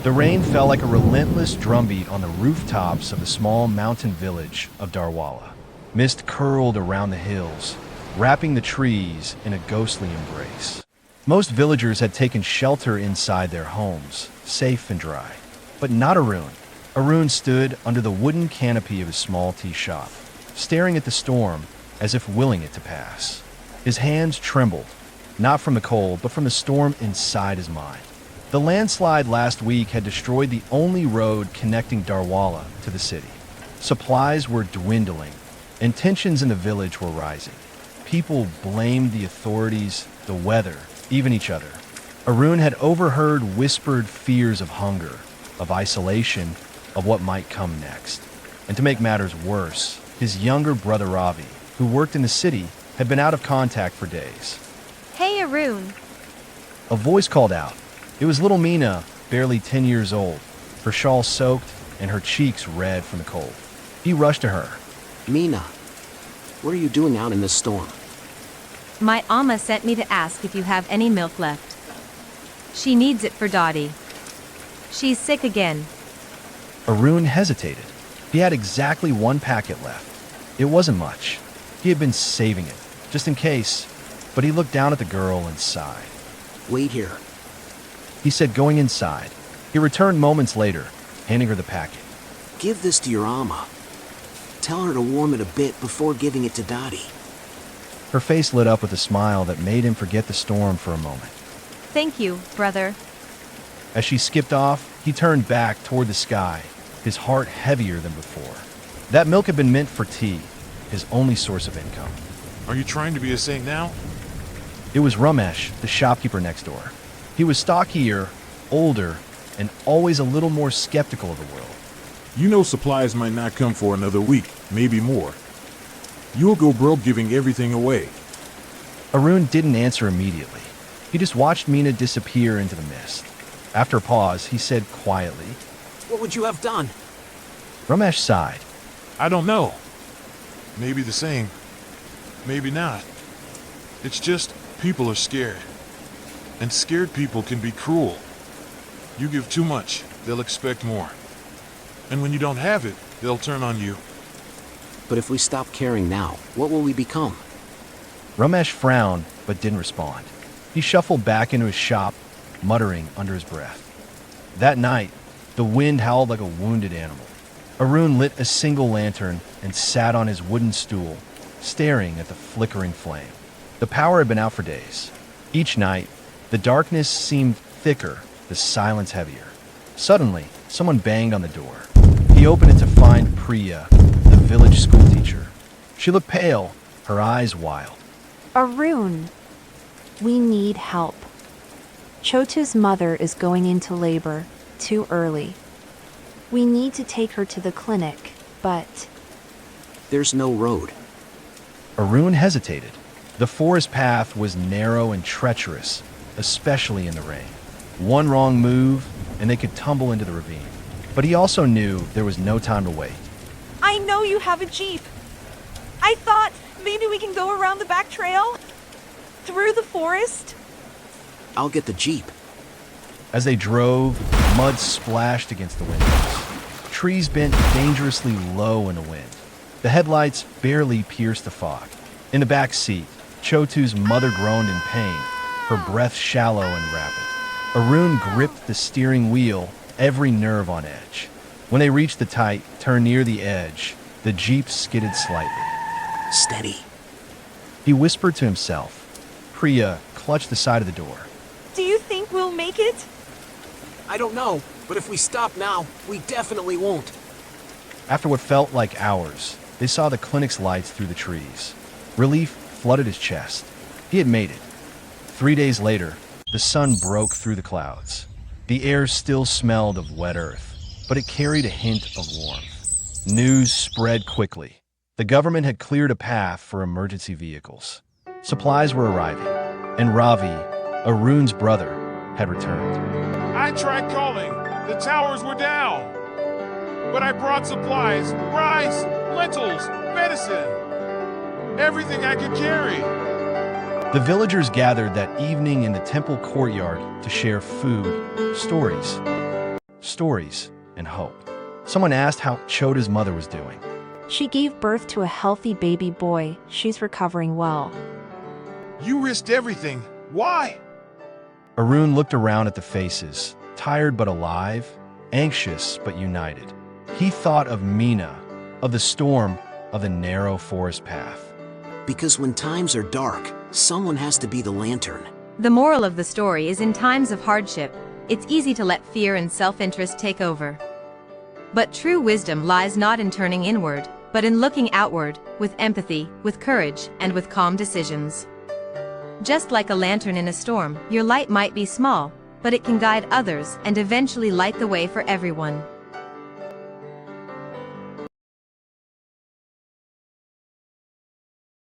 The rain fell like a relentless drumbeat on the rooftops of the small mountain village of Darwala. Mist curled around the hills, wrapping the trees in a ghostly embrace. Most villagers had taken shelter inside their homes, safe and dry. But not Arun. Arun stood under the wooden canopy of his small tea shop, staring at the storm as if willing it to pass. His hands trembled, not from the cold, but from the storm inside his mind. The landslide last week had destroyed the only road connecting Darwala to the city. Supplies were dwindling, and tensions in the village were rising. People blamed the authorities, the weather, even each other. Arun had overheard whispered fears of hunger, of isolation, of what might come next. And to make matters worse, his younger brother Ravi, who worked in the city, had been out of contact for days. Hey, Arun. A voice called out. It was little Mina, barely 10 years old, her shawl soaked and her cheeks red from the cold. He rushed to her. Mina, what are you doing out in this storm? My Amma sent me to ask if you have any milk left. She needs it for Dottie. She's sick again. Arun hesitated. He had exactly one packet left. It wasn't much. He had been saving it, just in case, but he looked down at the girl and sighed. Wait here. He said, going inside. He returned moments later, handing her the packet. Give this to your Amma. Tell her to warm it a bit before giving it to Dottie. Her face lit up with a smile that made him forget the storm for a moment. Thank you, brother. As she skipped off, he turned back toward the sky, his heart heavier than before. That milk had been meant for tea, his only source of income. Are you trying to be a saint now? It was Ramesh, the shopkeeper next door. He was stockier, older, and always a little more skeptical of the world. You know supplies might not come for another week, maybe more. You'll go broke giving everything away. Arun didn't answer immediately. He just watched Mina disappear into the mist. After a pause, he said quietly, What would you have done? Ramesh sighed. I don't know. Maybe the same. Maybe not. It's just people are scared. And scared people can be cruel. You give too much, they'll expect more. And when you don't have it, they'll turn on you. But if we stop caring now, what will we become? Ramesh frowned, but didn't respond. He shuffled back into his shop, muttering under his breath. That night, the wind howled like a wounded animal. Arun lit a single lantern and sat on his wooden stool, staring at the flickering flame. The power had been out for days. Each night, the darkness seemed thicker, the silence heavier. Suddenly, someone banged on the door. He opened it to find Priya, the village schoolteacher. She looked pale, her eyes wild. Arun, we need help. Chotu's mother is going into labor, too early. We need to take her to the clinic, but... There's no road. Arun hesitated. The forest path was narrow and treacherous, especially in the rain. One wrong move, and they could tumble into the ravine. But he also knew there was no time to wait. I know you have a Jeep. I thought maybe we can go around the back trail? Through the forest? I'll get the Jeep. As they drove, mud splashed against the windows. Trees bent dangerously low in the wind. The headlights barely pierced the fog. In the back seat, Chotu's mother groaned in pain, her breath shallow and rapid. Arun gripped the steering wheel, every nerve on edge. When they reached the tight turn near the edge, the Jeep skidded slightly. Steady. He whispered to himself. Priya clutched the side of the door. Do you think we'll make it? I don't know, but if we stop now, we definitely won't. After what felt like hours, they saw the clinic's lights through the trees. Relief flooded his chest. He had made it. 3 days later, the sun broke through the clouds. The air still smelled of wet earth, but it carried a hint of warmth. News spread quickly. The government had cleared a path for emergency vehicles. Supplies were arriving, and Ravi, Arun's brother, had returned. I tried calling. The towers were down. But I brought supplies, rice, lentils, medicine. Everything I could carry. The villagers gathered that evening in the temple courtyard to share food, stories. stories, and hope. Someone asked how Chota's mother was doing. She gave birth to a healthy baby boy. She's recovering well. You risked everything. Why? Arun looked around at the faces, tired but alive, anxious but united. He thought of Meena, of the storm, of the narrow forest path. Because when times are dark, someone has to be the lantern. The moral of the story is in times of hardship, it's easy to let fear and self-interest take over. But true wisdom lies not in turning inward, but in looking outward, with empathy, with courage, and with calm decisions. Just like a lantern in a storm, your light might be small, but it can guide others and eventually light the way for everyone.